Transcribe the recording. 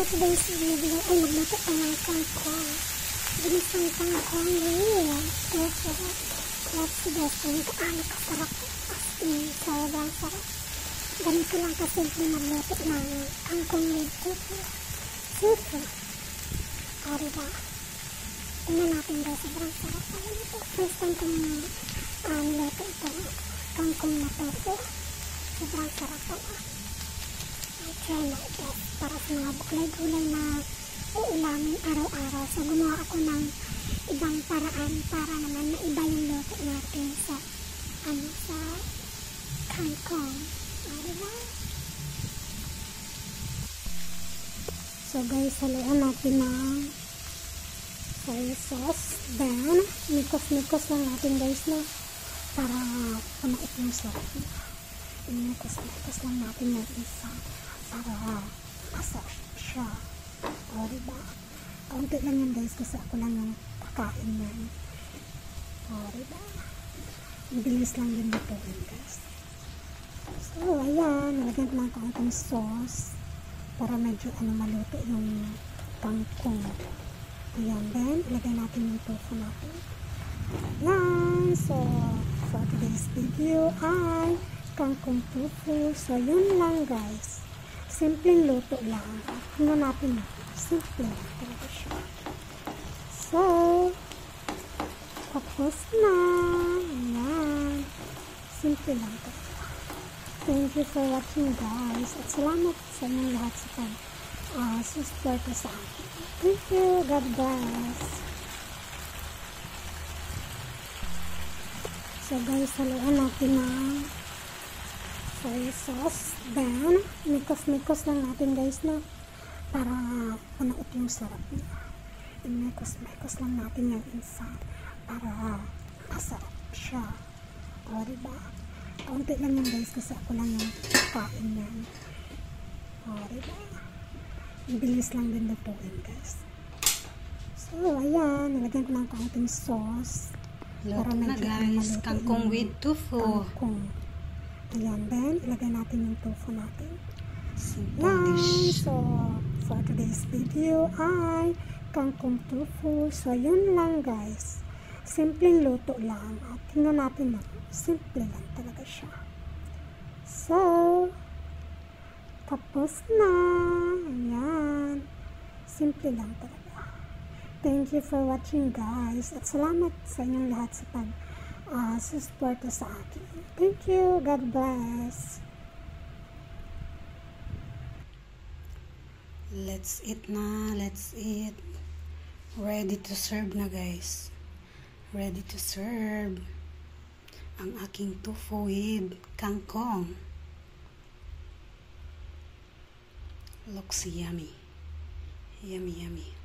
For today's video ay magluto ko ng kangkong. Ginisang kangkong with tofu. Let's see guys kung kaano kasarap. As in, sobrang sarap. Ganito lang kasimple magluto ng kangkong with tofu. Seafood. O diba? Tingnan natin guys, sobrang sarap. First time kong niluto itong kangkong na tofu. Sobrang sarap pala. Try na ito para sa mga buklay-gulay na uulamin araw-araw. So gumawa ako ng ibang paraan para naman maiba yung luto natin sa sa kangkong. Diba? So guys, haluan natin ng soy sauce. Then, mikos-mikos lang natin guys na para kumait yung sarap niya. Mikos-mikos lang natin yung isa para masarap siya. O diba? Kaunti lang yan guys kasi ako lang yung kakain yan. O diba? Bilis lang din lutuin guys. So ayan, nalagyan ko lang kaunting sauce para medyo maluto yung kangkong. Ayan, then ilagay natin yung tofu natin. Ayan, so for today's video ay kangkong tofu. So yun lang guys. Simpleng luto lang. Tingnan natin. Simple lang talaga siya. So, tapos na. Ayan. Simple lang talaga. Thank you for watching guys. At salamat sa inyong lahat sa pag-support sa akin. Thank you. God bless. So guys, haluan natin ng soy sauce. Then, mikos-mikos lang natin guys na para kumait yung sarap niya. Mikos-mikos lang natin yung isa para masarap siya. O diba? Kaunti lang yan guys kasi ako lang yung kain yan. O diba? Bilis lang din lutuin guys. So, ayan. Nalagyan ko lang kaunting sauce. Luto na guys. Kangkong with tofu. Kangkong. Ayan, then ilagay natin yung tofu natin. Simple dish. So, for today's video ay kangkong tofu. So, yun lang guys. Simpleng luto lang. At tingnan natin na. Simple lang talaga siya. So, tapos na. Ayan. Simple lang talaga. Thank you for watching guys. At salamat sa inyong lahat sa susuporta sa akin. Thank you. God bless. Let's eat na. Let's eat. Ready to serve na guys. Ready to serve. Ang aking tofu with kangkong. Looks yummy. Yummy, yummy.